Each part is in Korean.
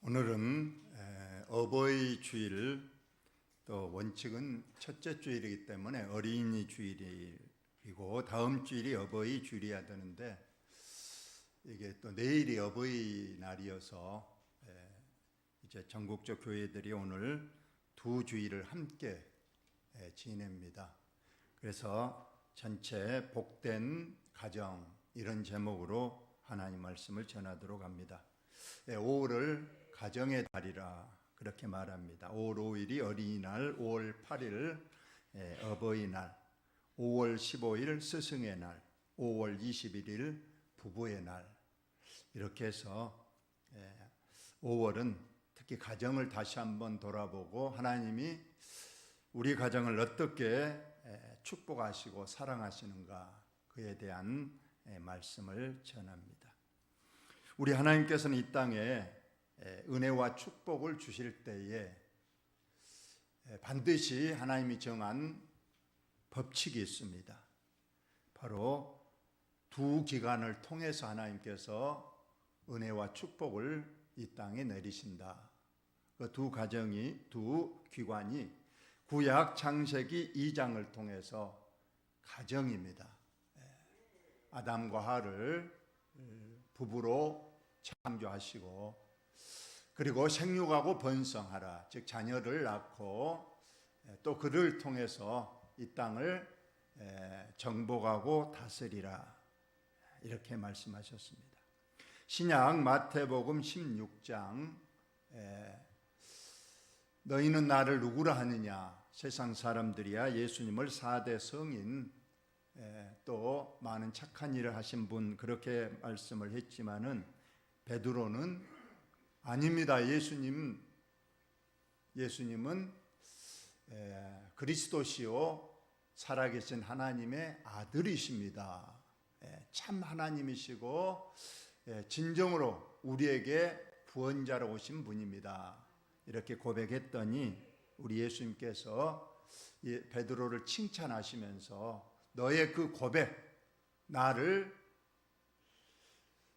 오늘은 어버이 주일, 또 원칙은 첫째 주일이기 때문에 어린이 주일이고 다음 주일이 어버이 주일이어야 되는데 이게 또 내일이 어버이 날이어서 이제 전국적 교회들이 오늘 두 주일을 함께 지냅니다. 그래서 전체 복된 가정 이런 제목으로 하나님 말씀을 전하도록 합니다. 5월을 가정의 달이라 그렇게 말합니다. 5월 5일이 어린이날, 5월 8일 어버이날, 5월 15일 스승의 날, 5월 21일 부부의 날, 이렇게 해서 5월은 특히 가정을 다시 한번 돌아보고 하나님이 우리 가정을 어떻게 축복하시고 사랑하시는가, 그에 대한 말씀을 전합니다. 우리 하나님께서는 이 땅에 은혜와 축복을 주실 때에 반드시 하나님이 정한 법칙이 있습니다. 바로 두 기관을 통해서 하나님께서 은혜와 축복을 이 땅에 내리신다. 그 두 기관이 구약 창세기 2장을 통해서 가정입니다. 아담과 하와를 부부로 창조하시고, 그리고 생육하고 번성하라, 즉 자녀를 낳고 또 그를 통해서 이 땅을 정복하고 다스리라, 이렇게 말씀하셨습니다. 신약 마태복음 16장 너희는 나를 누구라 하느냐, 세상 사람들이야 예수님을 4대 성인 또 많은 착한 일을 하신 분 그렇게 말씀을 했지만은 베드로는 아닙니다. 예수님은 그리스도시요 살아계신 하나님의 아들이십니다. 참 하나님이시고 진정으로 우리에게 구원자로 오신 분입니다. 이렇게 고백했더니 우리 예수님께서 베드로를 칭찬하시면서 너의 그 고백, 나를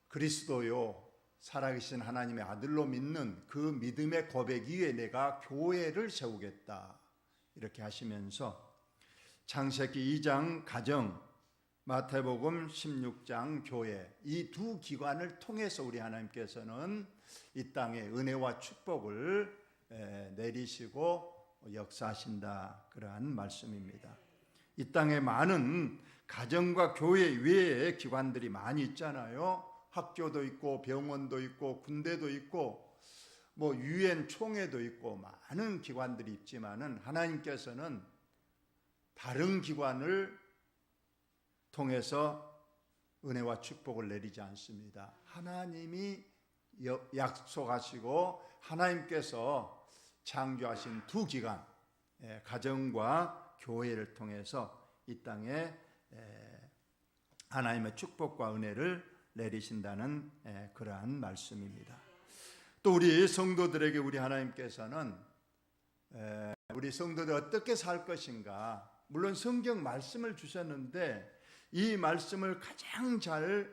그리스도요 살아계신 하나님의 아들로 믿는 그 믿음의 고백 위에 내가 교회를 세우겠다, 이렇게 하시면서 창세기 2장 가정, 마태복음 16장 교회, 이 두 기관을 통해서 우리 하나님께서는 이 땅에 은혜와 축복을 내리시고 역사하신다, 그러한 말씀입니다. 이 땅에 많은 가정과 교회 외에 기관들이 많이 있잖아요. 학교도 있고 병원도 있고 군대도 있고 유엔 총회도 있고 많은 기관들이 있지만은 하나님께서는 다른 기관을 통해서 은혜와 축복을 내리지 않습니다. 하나님이 약속하시고 하나님께서 창조하신 두 기관, 가정과 교회를 통해서 이 땅에 하나님의 축복과 은혜를 내리신다는 그러한 말씀입니다. 또 우리 성도들에게 우리 하나님께서는 우리 성도들 어떻게 살 것인가, 물론 성경 말씀을 주셨는데 이 말씀을 가장 잘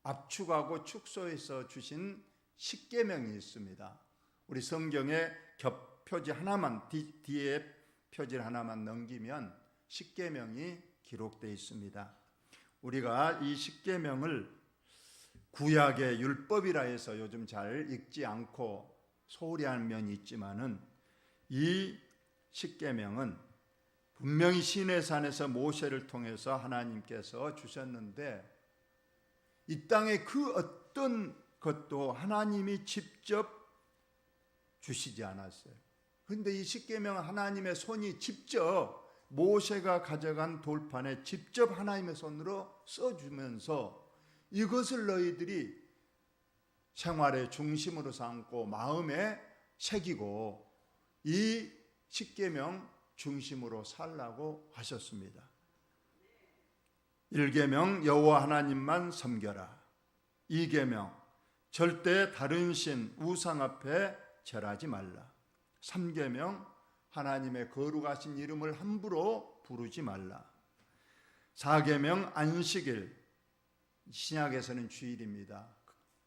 압축하고 축소해서 주신 십계명이 있습니다. 우리 성경에 표지 하나만, 뒤에 표지를 하나만 넘기면 십계명이 기록되어 있습니다. 우리가 이 십계명을 구약의 율법이라 해서 요즘 잘 읽지 않고 소홀히 하는 면이 있지만은 이 십계명은 분명히 시내산에서 모세를 통해서 하나님께서 주셨는데 이 땅에 그 어떤 것도 하나님이 직접 주시지 않았어요. 그런데 이 십계명은 하나님의 손이 직접 모세가 가져간 돌판에 직접 하나님의 손으로 써주면서 이것을 너희들이 생활의 중심으로 삼고 마음에 새기고 이 십계명 중심으로 살라고 하셨습니다. 1계명 여호와 하나님만 섬겨라. 2계명 절대 다른 신 우상 앞에 절하지 말라. 3계명 하나님의 거룩하신 이름을 함부로 부르지 말라. 4계명 안식일, 신약에서는 주일입니다.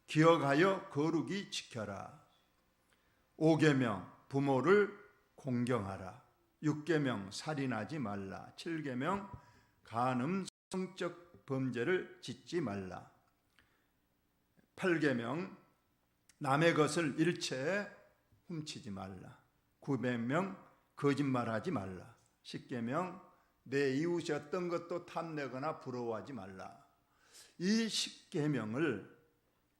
기억하여 거룩히 지켜라. 5계명 부모를 공경하라. 6계명 살인하지 말라. 7계명 간음 성적 범죄를 짓지 말라. 8계명 남의 것을 일체 훔치지 말라. 9계명 거짓말하지 말라. 10계명 내 이웃이 어떤 것도 탐내거나 부러워하지 말라. 이 10계명을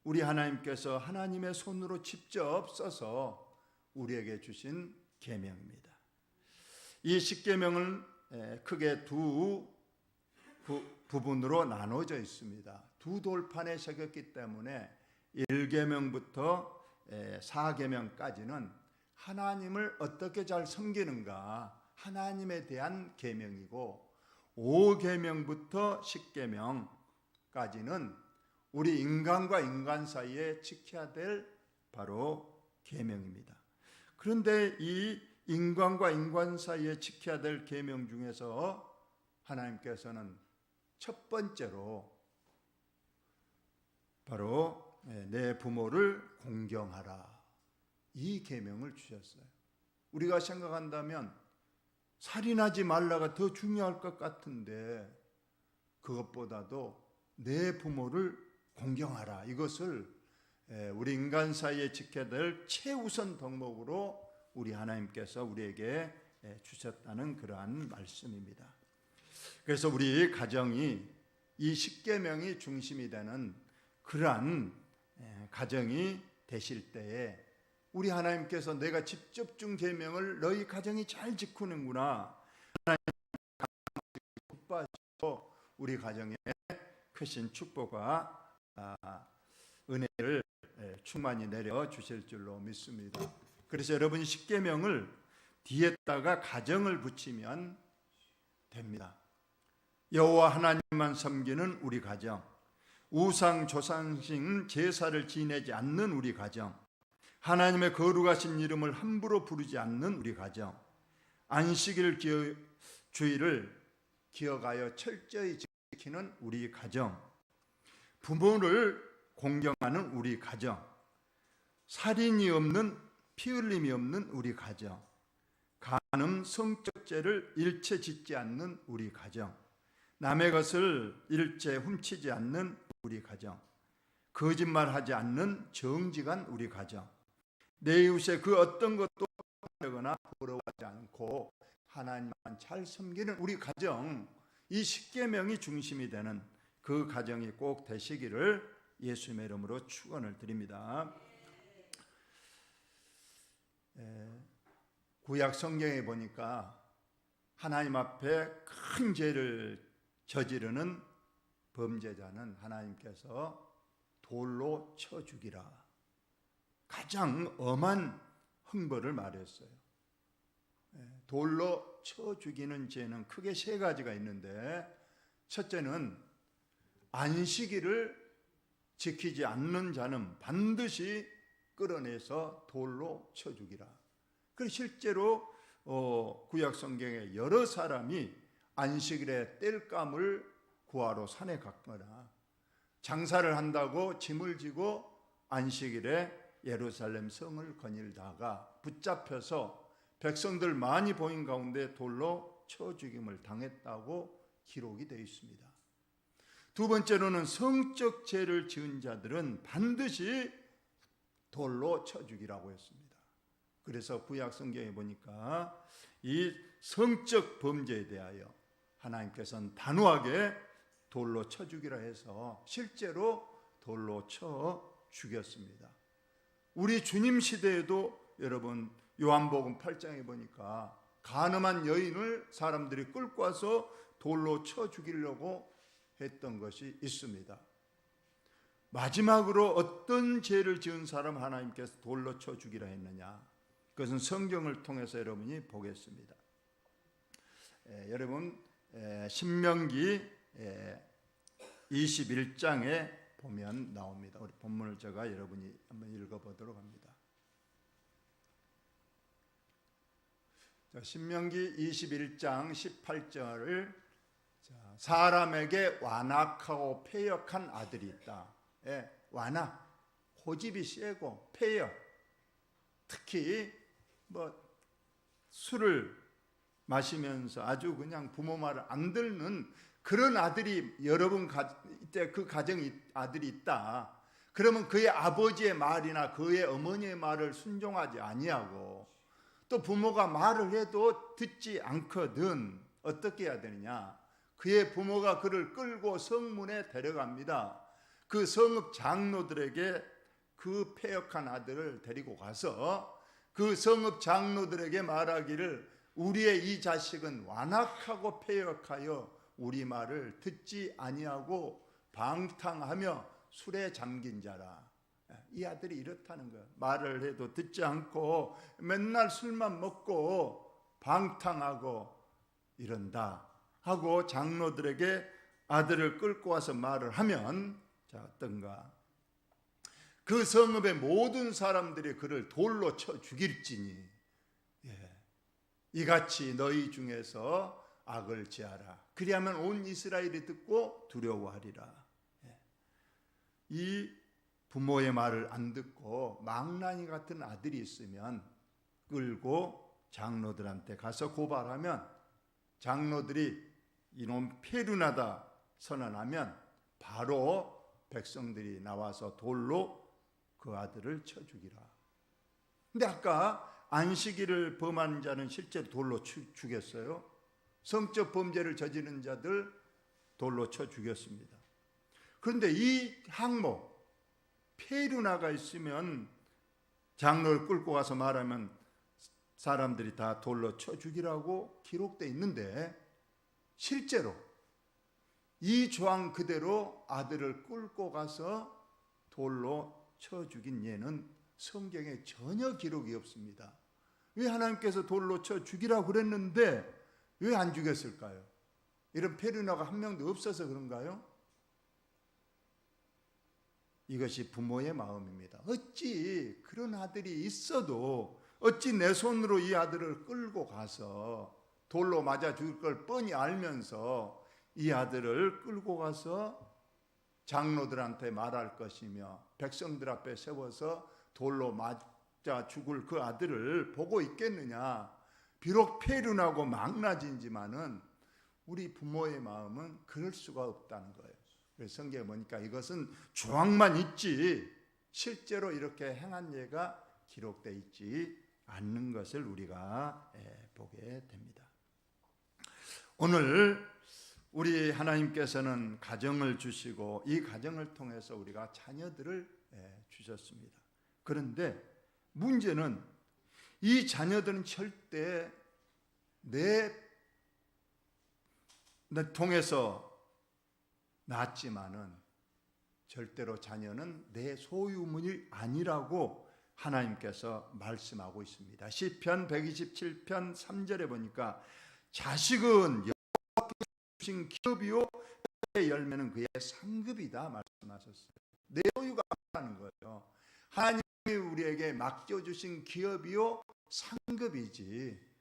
우리 하나님께서 하나님의 손으로 직접 써서 우리에게 주신 계명입니다. 이 10계명은 크게 두 부분으로 나눠져 있습니다. 두 돌판에 새겼기 때문에 1계명부터 4계명까지는 하나님을 어떻게 잘 섬기는가, 하나님에 대한 계명이고, 5계명부터 10계명까지는 우리 인간과 인간 사이에 지켜야 될 바로 계명입니다. 그런데 이 인간과 인간 사이에 지켜야 될 계명 중에서 하나님께서는 첫 번째로 바로 내 부모를 공경하라, 이 계명을 주셨어요. 우리가 생각한다면 살인하지 말라가 더 중요할 것 같은데 그것보다도 내 부모를 공경하라, 이것을 우리 인간 사이에 지켜야 될 최우선 덕목으로 우리 하나님께서 우리에게 주셨다는 그러한 말씀입니다. 그래서 우리 가정이 이 10계명이 중심이 되는 그러한 가정이 되실 때에 우리 하나님께서 내가 직접 준 계명을 너희 가정이 잘 지키는구나, 하나님 기뻐하시고 우리 가정에 크신 축복과 은혜를 충만히 내려 주실 줄로 믿습니다. 그래서 여러분 10계명을 뒤에다가 가정을 붙이면 됩니다. 여호와 하나님만 섬기는 우리 가정, 우상 조상신 제사를 지내지 않는 우리 가정, 하나님의 거룩하신 이름을 함부로 부르지 않는 우리 가정, 안식일 주의를 기억하여 철저히 지키는 우리 가정, 부모를 공경하는 우리 가정, 살인이 없는 피 흘림이 없는 우리 가정, 간음 성적죄를 일체 짓지 않는 우리 가정, 남의 것을 일체 훔치지 않는 우리 가정, 거짓말하지 않는 정직한 우리 가정, 내 이웃의 그 어떤 것도 하거나 부러워하지 않고 하나님만 잘 섬기는 우리 가정, 이 10계명이 중심이 되는 그 가정이 꼭 되시기를 예수님의 이름으로 축원을 드립니다. 구약 성경에 보니까 하나님 앞에 큰 죄를 저지르는 범죄자는 하나님께서 돌로 쳐 죽이라, 가장 엄한 형벌을 말했어요. 돌로 쳐 죽이는 죄는 크게 세 가지가 있는데, 첫째는 안식일을 지키지 않는 자는 반드시 끌어내서 돌로 쳐 죽이라. 그래서 실제로 구약 성경에 여러 사람이 안식일에 땔감을 구하러 산에 갔거나 장사를 한다고 짐을 지고 안식일에 예루살렘 성을 거닐다가 붙잡혀서 백성들 많이 보인 가운데 돌로 쳐 죽임을 당했다고 기록이 되어 있습니다. 두 번째로는 성적 죄를 지은 자들은 반드시 돌로 쳐 죽이라고 했습니다. 그래서 구약 성경에 보니까 이 성적 범죄에 대하여 하나님께서는 단호하게 돌로 쳐 죽이라 해서 실제로 돌로 쳐 죽였습니다. 우리 주님 시대에도 여러분 요한복음 8장에 보니까 간음한 여인을 사람들이 끌고 와서 돌로 쳐 죽이려고 했던 것이 있습니다. 마지막으로 어떤 죄를 지은 사람 하나님께서 돌로 쳐 죽이라 했느냐, 그것은 성경을 통해서 여러분이 보겠습니다. 여러분 신명기 21장에 보면 나옵니다. 우리 본문을 제가 여러분이 한번 읽어보도록 합니다. 신명기 21장 18절을 사람에게 완악하고 패역한 아들이 있다. 완악, 고집이 세고 패역, 특히 뭐 술을 마시면서 아주 그냥 부모 말을 안 듣는 그런 아들이 여러분 그 가정에 아들이 있다. 그러면 그의 아버지의 말이나 그의 어머니의 말을 순종하지 아니하고 또 부모가 말을 해도 듣지 않거든 어떻게 해야 되느냐? 그의 부모가 그를 끌고 성문에 데려갑니다. 그 성읍 장로들에게 그 패역한 아들을 데리고 가서 그 성읍 장로들에게 말하기를 우리의 이 자식은 완악하고 패역하여 우리 말을 듣지 아니하고 방탕하며 술에 잠긴 자라. 이 아들이 이렇다는 거야. 말을 해도 듣지 않고 맨날 술만 먹고 방탕하고 이런다 하고 장로들에게 아들을 끌고 와서 말을 하면 자 어떤가? 그 성읍의 모든 사람들이 그를 돌로 쳐 죽일지니 이같이 너희 중에서 악을 제하라. 그리하면 온 이스라엘이 듣고 두려워하리라. 이 부모의 말을 안 듣고 망나니 같은 아들이 있으면 끌고 장로들한테 가서 고발하면 장로들이 이놈 폐륜하다 선언하면 바로 백성들이 나와서 돌로 그 아들을 쳐 죽이라. 근데 아까 안식일을 범한 자는 실제로 돌로 죽였어요. 성적 범죄를 저지른 자들 돌로 쳐 죽였습니다. 그런데 이 항목 폐륜아가 있으면 장로를 끌고 가서 말하면 사람들이 다 돌로 쳐 죽이라고 기록되어 있는데 실제로 이 조항 그대로 아들을 끌고 가서 돌로 쳐 죽인 예는 성경에 전혀 기록이 없습니다. 왜 하나님께서 돌로 쳐 죽이라고 그랬는데 왜 안 죽였을까요? 이런 폐륜아가 한 명도 없어서 그런가요? 이것이 부모의 마음입니다. 어찌 그런 아들이 있어도 어찌 내 손으로 이 아들을 끌고 가서 돌로 맞아 죽을 걸 뻔히 알면서 이 아들을 끌고 가서 장로들한테 말할 것이며 백성들 앞에 세워서 돌로 맞아 죽을 그 아들을 보고 있겠느냐. 비록 폐륜하고 망나진지만은 우리 부모의 마음은 그럴 수가 없다는 거예요. 그래서 성경에 보니까 이것은 조항만 있지 실제로 이렇게 행한 예가 기록되어 있지 않는 것을 우리가 보게 됩니다. 오늘 우리 하나님께서는 가정을 주시고 이 가정을 통해서 우리가 자녀들을 주셨습니다. 그런데 문제는 이 자녀들은 절대 내 통해서 낳았지만은 절대로 자녀는 내 소유물이 아니라고 하나님께서 말씀하고 있습니다. 시편 127편 3절에 보니까 자식은 여호와께서 주신 기업이요 그의 열매는 그의 상급이다 말씀하셨어요. 내 소유가 아니라는 거예요. 하나님이 우리에게 맡겨주신 기업이요 상급이지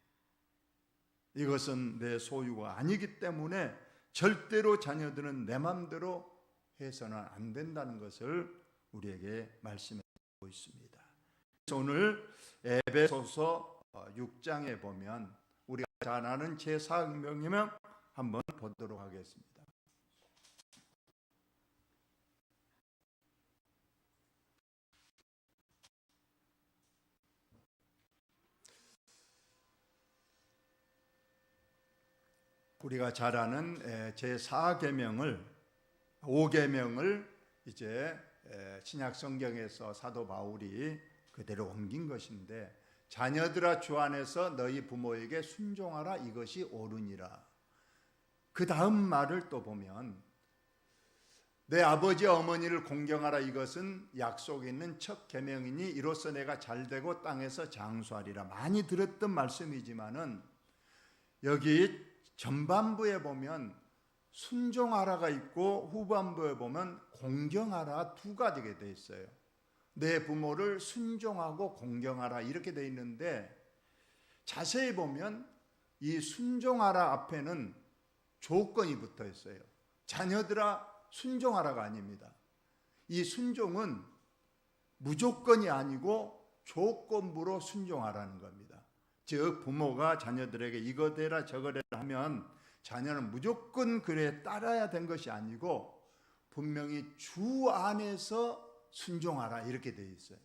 이것은 내 소유가 아니기 때문에 절대로 자녀들은 내 마음대로 해서는 안 된다는 것을 우리에게 말씀하고 있습니다. 그래서 오늘 에베소서 6장에 보면 우리가 잘 아는 제4혁명이면 한번 보도록 하겠습니다. 우리가 잘 아는 제4계명을 5계명을 이제 신약 성경에서 사도 바울이 그대로 옮긴 것인데 자녀들아 주 안에서 너희 부모에게 순종하라 이것이 옳으니라. 그 다음 말을 또 보면 내 아버지 어머니를 공경하라 이것은 약속이 있는 첫 계명이니 이로써 내가 잘되고 땅에서 장수하리라. 많이 들었던 말씀이지만은 여기 전반부에 보면 순종하라가 있고 후반부에 보면 공경하라 두 가지가 되어 있어요. 내 부모를 순종하고 공경하라 이렇게 되어 있는데 자세히 보면 이 순종하라 앞에는 조건이 붙어 있어요. 자녀들아 순종하라가 아닙니다. 이 순종은 무조건이 아니고 조건부로 순종하라는 겁니다. 즉 부모가 자녀들에게 이거 되라 저거 되라 하면 자녀는 무조건 그래 따라야 된 것이 아니고 분명히 주 안에서 순종하라 이렇게 되어 있어요.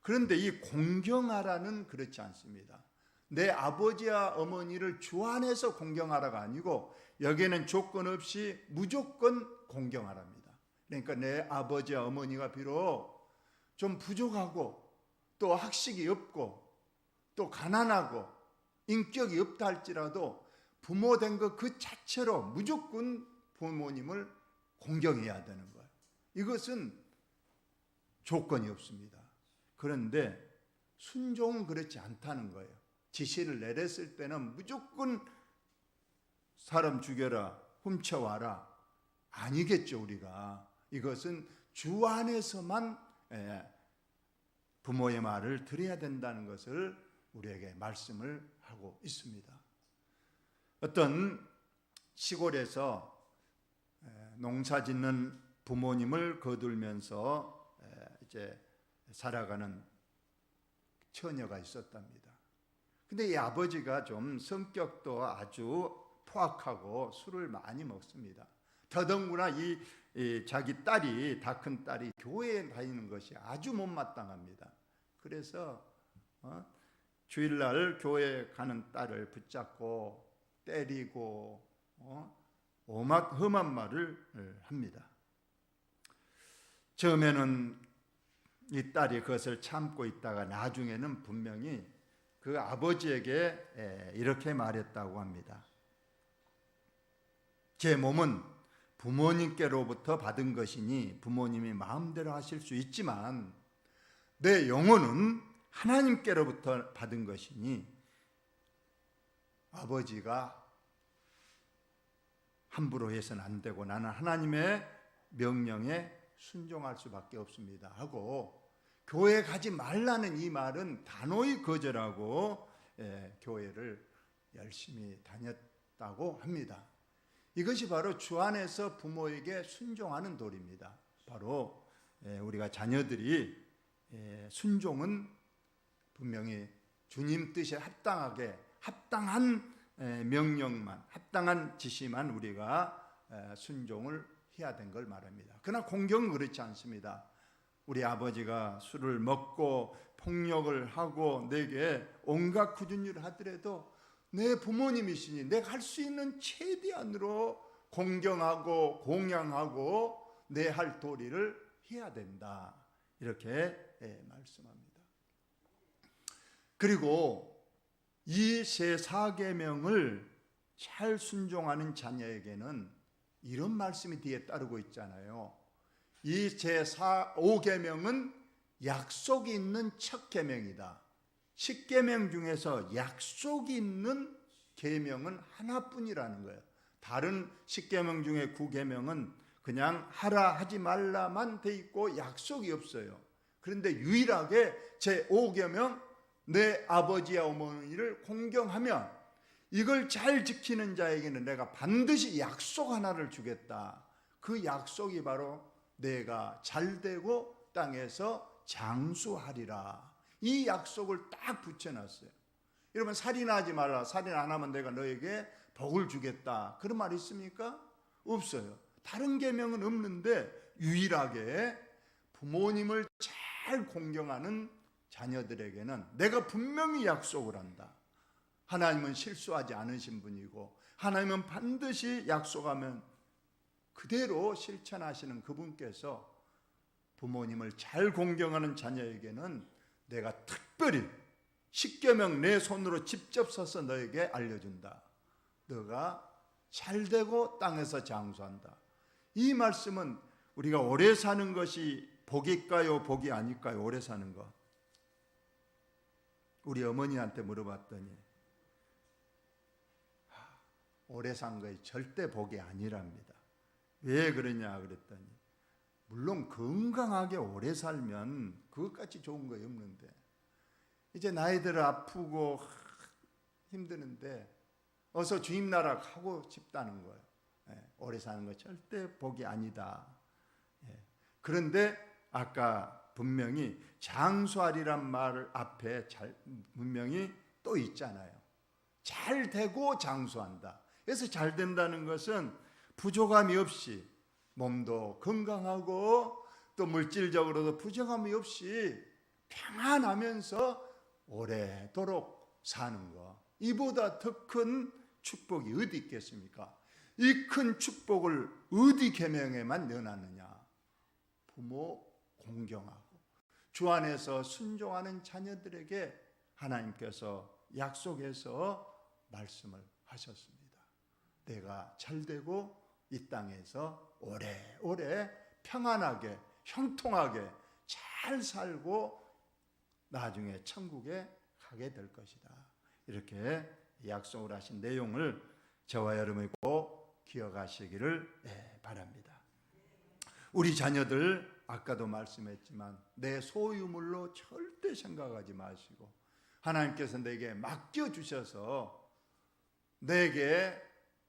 그런데 이 공경하라는 그렇지 않습니다. 내 아버지와 어머니를 주 안에서 공경하라가 아니고 여기에는 조건 없이 무조건 공경하랍니다. 그러니까 내 아버지와 어머니가 비록 좀 부족하고 또 학식이 없고 또 가난하고 인격이 없다 할지라도 부모 된 것 그 자체로 무조건 부모님을 공경해야 되는 거예요. 이것은 조건이 없습니다. 그런데 순종은 그렇지 않다는 거예요. 지시를 내렸을 때는 무조건 사람 죽여라, 훔쳐와라 아니겠죠. 우리가 이것은 주 안에서만 부모의 말을 들어야 된다는 것을 우리에게 말씀을 하고 있습니다. 어떤 시골에서 농사 짓는 부모님을 거둘면서 이제 살아가는 처녀가 있었답니다. 근데 이 아버지가 좀 성격도 아주 포악하고 술을 많이 먹습니다. 더더군다나 이 자기 딸이, 다 큰 딸이 교회에 다니는 것이 아주 못마땅합니다. 그래서 주일날 교회 가는 딸을 붙잡고 때리고 험한 말을 합니다. 처음에는 이 딸이 그것을 참고 있다가 나중에는 분명히 그 아버지에게 이렇게 말했다고 합니다. 제 몸은 부모님께로부터 받은 것이니 부모님이 마음대로 하실 수 있지만 내 영혼은 하나님께로부터 받은 것이니 아버지가 함부로 해서는 안 되고 나는 하나님의 명령에 순종할 수밖에 없습니다 하고 교회 가지 말라는 이 말은 단호히 거절하고 교회를 열심히 다녔다고 합니다. 이것이 바로 주 안에서 부모에게 순종하는 도리입니다. 바로 우리가 자녀들이 순종은 분명히 주님 뜻에 합당하게 합당한 명령만, 합당한 지시만 우리가 순종을 해야 된 걸 말합니다. 그러나 공경은 그렇지 않습니다. 우리 아버지가 술을 먹고 폭력을 하고 내게 온갖 굳은 일을 하더라도 내 부모님이시니 내가 할 수 있는 최대한으로 공경하고 공양하고 내 할 도리를 해야 된다. 이렇게 말씀합니다. 그리고 이 제 4계명을 잘 순종하는 자녀에게는 이런 말씀이 뒤에 따르고 있잖아요. 이 제 5계명은 약속이 있는 첫 계명이다. 10계명 중에서 약속이 있는 계명은 하나뿐이라는 거예요. 다른 10계명 중에 9계명은 그냥 하라 하지 말라만 돼 있고 약속이 없어요. 그런데 유일하게 제 5계명 내 아버지와 어머니를 공경하면 이걸 잘 지키는 자에게는 내가 반드시 약속 하나를 주겠다. 그 약속이 바로 내가 잘되고 땅에서 장수하리라. 이 약속을 딱 붙여놨어요. 여러분 살인하지 말라. 살인 안 하면 내가 너에게 복을 주겠다. 그런 말 있습니까? 없어요. 다른 계명은 없는데 유일하게 부모님을 잘 공경하는 자녀들에게는 내가 분명히 약속을 한다. 하나님은 실수하지 않으신 분이고 하나님은 반드시 약속하면 그대로 실천하시는 그분께서 부모님을 잘 공경하는 자녀에게는 내가 특별히 10계명 내 손으로 직접 써서 너에게 알려준다. 너가 잘되고 땅에서 장수한다. 이 말씀은 우리가 오래 사는 것이 복일까요? 복이 아닐까요? 오래 사는 거. 우리 어머니한테 물어봤더니 오래 산 것이 절대 복이 아니랍니다. 왜 그러냐 그랬더니 물론 건강하게 오래 살면 그것같이 좋은 거 없는데 이제 나이 들어 아프고 힘드는데 어서 주님 나라 가고 싶다는 거예요. 오래 사는 거 절대 복이 아니다. 그런데 아까 분명히 장수하리란 말 앞에 분명히 또 있잖아요. 잘 되고 장수한다. 그래서 잘 된다는 것은 부족함이 없이 몸도 건강하고 또 물질적으로도 부족함이 없이 평안하면서 오래도록 사는 것, 이보다 더 큰 축복이 어디 있겠습니까? 이 큰 축복을 어디 계명에만 넣어놨느냐? 부모 공경하고 주 안에서 순종하는 자녀들에게 하나님께서 약속해서 말씀을 하셨습니다. 내가 잘되고 이 땅에서 오래오래 평안하게 형통하게 잘 살고 나중에 천국에 가게 될 것이다. 이렇게 약속을 하신 내용을 저와 여러분이 꼭 기억하시기를 바랍니다. 우리 자녀들 아까도 말씀했지만 내 소유물로 절대 생각하지 마시고 하나님께서 내게 맡겨주셔서 내게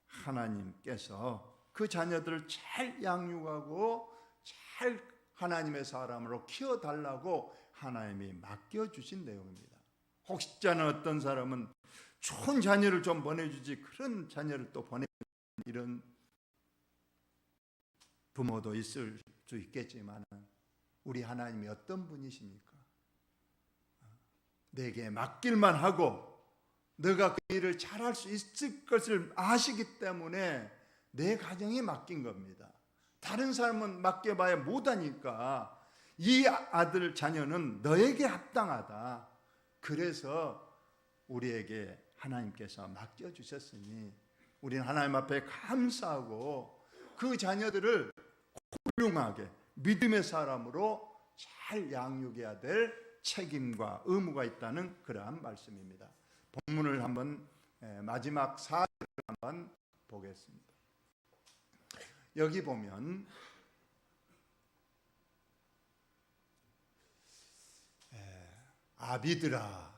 하나님께서 그 자녀들을 잘 양육하고 잘 하나님의 사람으로 키워달라고 하나님이 맡겨주신 내용입니다. 혹시나 어떤 사람은 좋은 자녀를 좀 보내주지 그런 자녀를 또 보내는 이런 부모도 있을 수 있겠지만 우리 하나님이 어떤 분이십니까? 내게 맡길만 하고 너가 그 일을 잘할 수 있을 것을 아시기 때문에 내 가정에 맡긴 겁니다. 다른 사람은 맡겨봐야 못하니까 이 아들 자녀는 너에게 합당하다. 그래서 우리에게 하나님께서 맡겨주셨으니 우리는 하나님 앞에 감사하고 그 자녀들을 훌륭하게 믿음의 사람으로 잘 양육해야 될 책임과 의무가 있다는 그러한 말씀입니다. 본문을 한번 마지막 4절을 한번 보겠습니다. 여기 보면 아비들아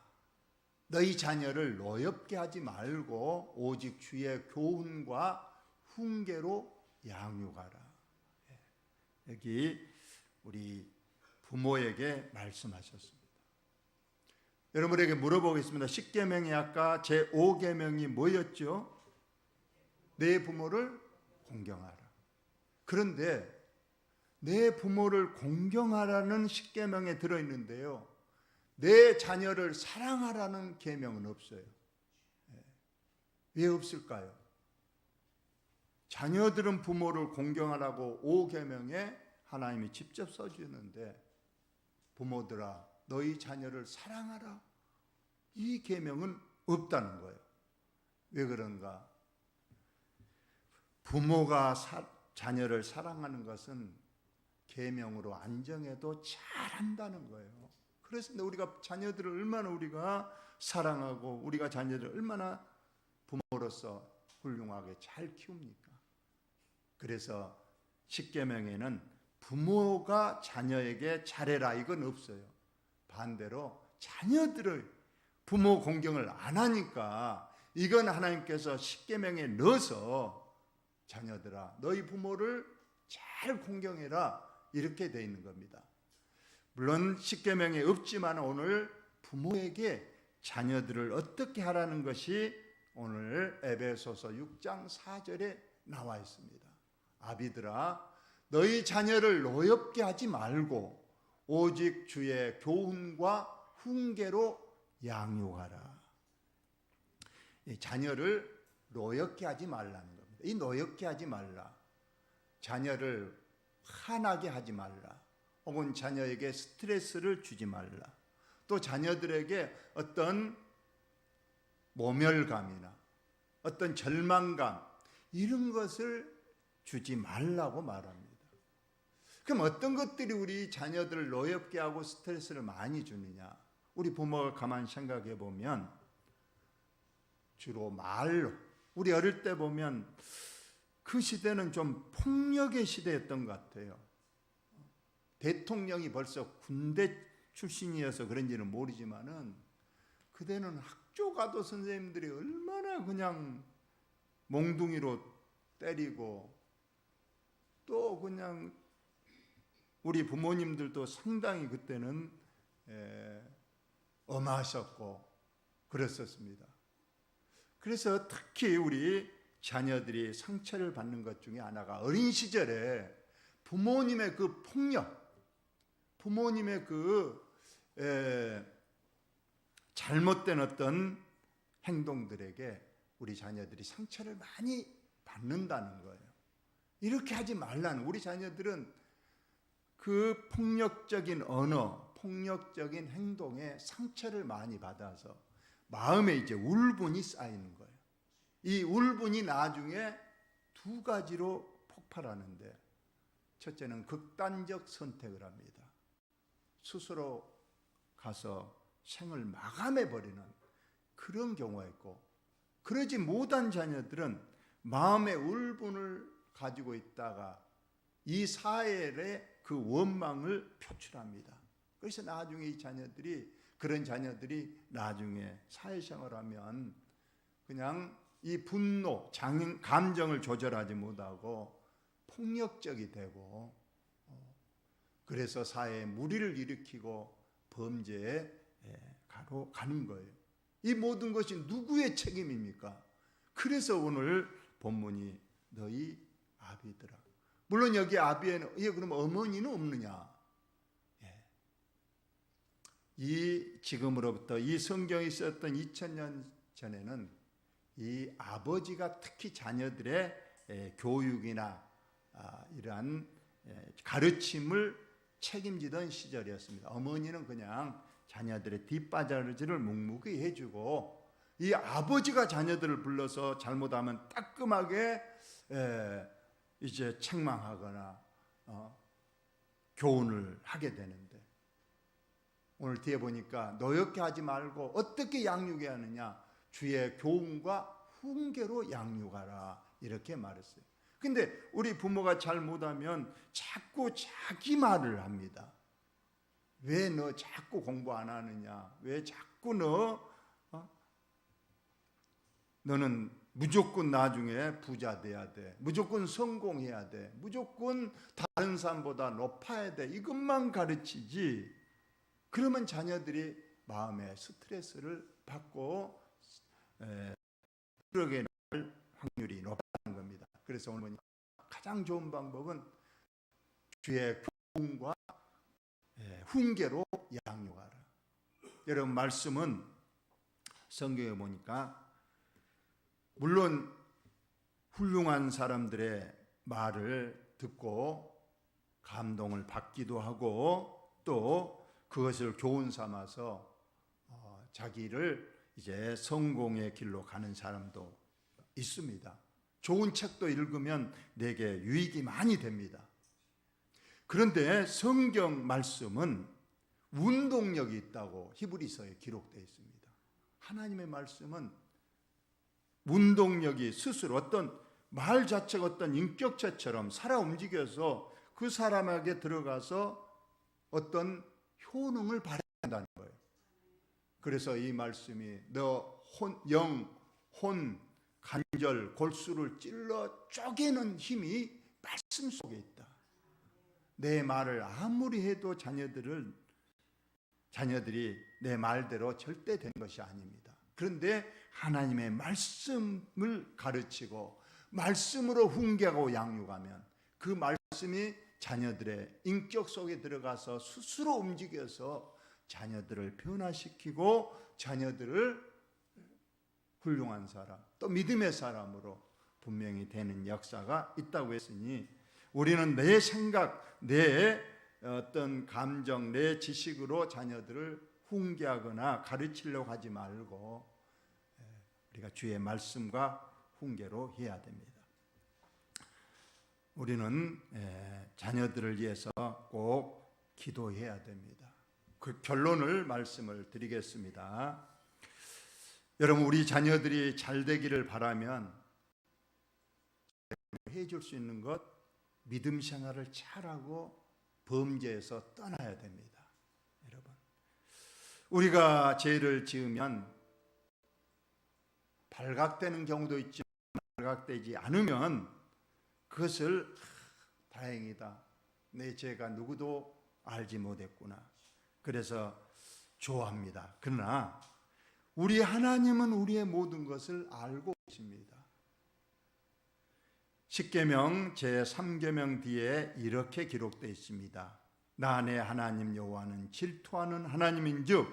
너희 자녀를 노엽게 하지 말고 오직 주의 교훈과 훈계로 양육하라. 여기 우리 부모에게 말씀하셨습니다. 여러분에게 물어보겠습니다. 10계명이 아까 제5계명이 뭐였죠? 내 부모를 공경하라. 그런데 내 부모를 공경하라는 10계명에 들어있는데요, 내 자녀를 사랑하라는 계명은 없어요. 왜 없을까요? 자녀들은 부모를 공경하라고 5계명에 하나님이 직접 써주는데 부모들아 너희 자녀를 사랑하라 이 계명은 없다는 거예요. 왜 그런가? 부모가 자녀를 사랑하는 것은 계명으로 안 정해도 잘한다는 거예요. 그래서 우리가 자녀들을 얼마나 우리가 사랑하고 우리가 자녀들을 얼마나 부모로서 훌륭하게 잘 키웁니까? 그래서 10계명에는 부모가 자녀에게 잘해라 이건 없어요. 반대로 자녀들을 부모 공경을 안 하니까 이건 하나님께서 10계명에 넣어서 자녀들아 너희 부모를 잘 공경해라 이렇게 되어 있는 겁니다. 물론 10계명에 없지만 오늘 부모에게 자녀들을 어떻게 하라는 것이 오늘 에베소서 6장 4절에 나와 있습니다. 아비들아 너희 자녀를 노엽게 하지 말고 오직 주의 교훈과 훈계로 양육하라. 자녀를 노엽게 하지 말라는 겁니다. 이 노엽게 하지 말라, 자녀를 화나게 하지 말라, 혹은 자녀에게 스트레스를 주지 말라, 또 자녀들에게 어떤 모멸감이나 어떤 절망감 이런 것을 주지 말라고 말합니다. 그럼 어떤 것들이 우리 자녀들을 노엽게 하고 스트레스를 많이 주느냐? 우리 부모가 가만히 생각해 보면 주로 말로, 우리 어릴 때 보면 그 시대는 좀 폭력의 시대였던 것 같아요. 대통령이 벌써 군대 출신이어서 그런지는 모르지만은 그때는 학교 가도 선생님들이 얼마나 그냥 몽둥이로 때리고 또 그냥 우리 부모님들도 상당히 그때는 엄하셨고 그랬었습니다. 그래서 특히 우리 자녀들이 상처를 받는 것 중에 하나가 어린 시절에 부모님의 그 폭력, 부모님의 그 잘못된 어떤 행동들에게 우리 자녀들이 상처를 많이 받는다는 거예요. 이렇게 하지 말라는, 우리 자녀들은 그 폭력적인 언어, 폭력적인 행동에 상처를 많이 받아서 마음에 이제 울분이 쌓이는 거예요. 이 울분이 나중에 두 가지로 폭발하는데, 첫째는 극단적 선택을 합니다. 스스로 가서 생을 마감해 버리는 그런 경우가 있고, 그러지 못한 자녀들은 마음의 울분을 가지고 있다가 이 사회의 그 원망을 표출합니다. 그래서 나중에 이 자녀들이, 그런 자녀들이 나중에 사회생활하면 그냥 이 분노, 감정을 조절하지 못하고 폭력적이 되고, 그래서 사회에 무리를 일으키고 범죄에 가는 거예요. 이 모든 것이 누구의 책임입니까? 그래서 오늘 본문이 너희 아비들아. 물론 여기 아비에는, 그럼 어머니는 없느냐? 이 지금으로부터 이 성경이 썼던 2000년 전에는 이 아버지가 특히 자녀들의 교육이나 이러한 가르침을 책임지던 시절이었습니다. 어머니는 그냥 자녀들의 뒷바라지를 묵묵히 해주고, 이 아버지가 자녀들을 불러서 잘못하면 따끔하게 이제 책망하거나 교훈을 하게 되는데, 오늘 뒤에 보니까 노엽게 하지 말고 어떻게 양육해야 하느냐, 주의 교훈과 훈계로 양육하라, 이렇게 말했어요. 근데 우리 부모가 잘못하면 자꾸 자기 말을 합니다. 왜 너 자꾸 공부 안 하느냐? 왜 자꾸 너는 무조건 나중에 부자 돼야 돼. 무조건 성공해야 돼. 무조건 다른 사람보다 높아야 돼. 이것만 가르치지. 그러면 자녀들이 마음에 스트레스를 받고 그러게 될 확률이 높다는 겁니다. 그래서 오늘 가장 좋은 방법은 주의 교훈과 훈계로 양육하라. 여러분, 말씀은 성경에 보니까 물론 훌륭한 사람들의 말을 듣고 감동을 받기도 하고, 또 그것을 교훈 삼아서 자기를 이제 성공의 길로 가는 사람도 있습니다. 좋은 책도 읽으면 내게 유익이 많이 됩니다. 그런데 성경 말씀은 운동력이 있다고 히브리서에 기록되어 있습니다. 하나님의 말씀은 운동력이 스스로 어떤 말 자체가 어떤 인격체처럼 살아 움직여서 그 사람에게 들어가서 어떤 효능을 발휘한다는 거예요. 그래서 이 말씀이 너 영, 혼, 관절, 골수를 찔러 쪼개는 힘이 말씀 속에 있다. 내 말을 아무리 해도 자녀들이 내 말대로 절대 된 것이 아닙니다. 그런데 하나님의 말씀을 가르치고 말씀으로 훈계하고 양육하면 그 말씀이 자녀들의 인격 속에 들어가서 스스로 움직여서 자녀들을 변화시키고 자녀들을 훌륭한 사람, 또 믿음의 사람으로 분명히 되는 역사가 있다고 했으니, 우리는 내 생각, 내 어떤 감정, 내 지식으로 자녀들을 훈계하거나 가르치려고 하지 말고 우리가 주의 말씀과 훈계로 해야 됩니다. 우리는 자녀들을 위해서 꼭 기도해야 됩니다. 그 결론을 말씀을 드리겠습니다. 여러분, 우리 자녀들이 잘 되기를 바라면 해줄 수 있는 것, 믿음 생활을 잘하고 범죄에서 떠나야 됩니다. 여러분, 우리가 죄를 지으면 발각되는 경우도 있지만 발각되지 않으면 그것을 다행이다, 내 죄가 누구도 알지 못했구나. 그래서 좋아합니다. 그러나 우리 하나님은 우리의 모든 것을 알고 계십니다. 십계명 제3계명 뒤에 이렇게 기록되어 있습니다. 나 내 하나님 여호와는 질투하는 하나님인즉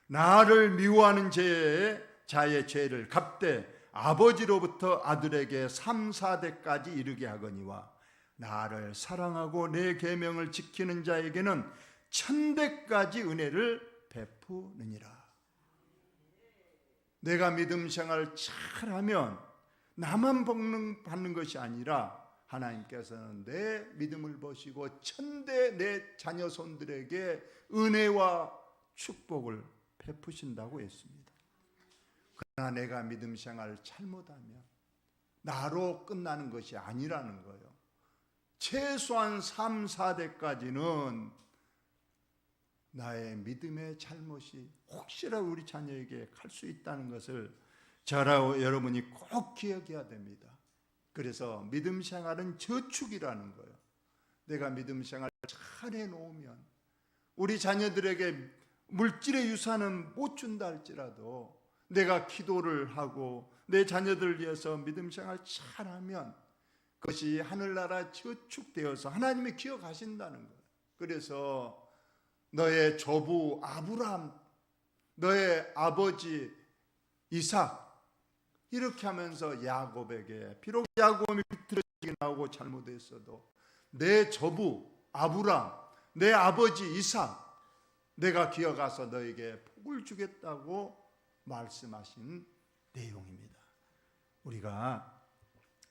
나를 미워하는 자의 죄를 갚되 아버지로부터 아들에게 3, 4대까지 이르게 하거니와 나를 사랑하고 내 계명을 지키는 자에게는 1000대까지 은혜를 베푸느니라. 내가 믿음 생활을 잘하면 나만 받는 것이 아니라 하나님께서는 내 믿음을 보시고 1000대 내 자녀 손들에게 은혜와 축복을 베푸신다고 했습니다. 그러나 내가 믿음 생활을 잘못하면 나로 끝나는 것이 아니라는 거예요. 최소한 3, 4대까지는 나의 믿음의 잘못이 혹시라도 우리 자녀에게 갈 수 있다는 것을 저와 여러분이 꼭 기억해야 됩니다. 그래서 믿음 생활은 저축이라는 거예요. 내가 믿음 생활을 잘 해놓으면 우리 자녀들에게 물질의 유산은 못 준다 할지라도 내가 기도를 하고 내 자녀들을 위해서 믿음 생활 잘하면 그것이 하늘나라 저축되어서 하나님이 기억하신다는 거예요. 그래서 너의 조부 아브라함, 너의 아버지 이삭 이렇게 하면서 야곱에게 비록 야곱이 비틀어지게 나오고 잘못했어도 내 조부 아브라함, 내 아버지 이삭 내가 기어가서 너에게 복을 주겠다고 말씀하신 내용입니다. 우리가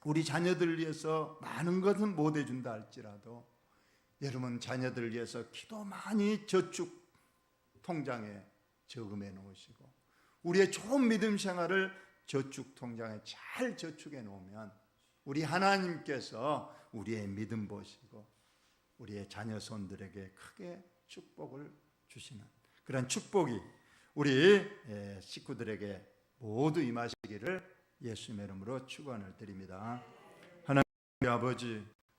우리 자녀들을 위해서 많은 것은 못 해준다 할지라도 여러분 자녀들을 위해서 기도 많이 저축 통장에 저금해 놓으시고 우리의 좋은 믿음 생활을 저축 통장에 잘 저축해 놓으면 우리 하나님께서 우리의 믿음 보시고 우리의 자녀 손들에게 크게 축복을 주시는 그런 축복이 우리 식구들에게 모두 임하시기를 예수님의 이름으로 축원을 드립니다. 하나님 아버지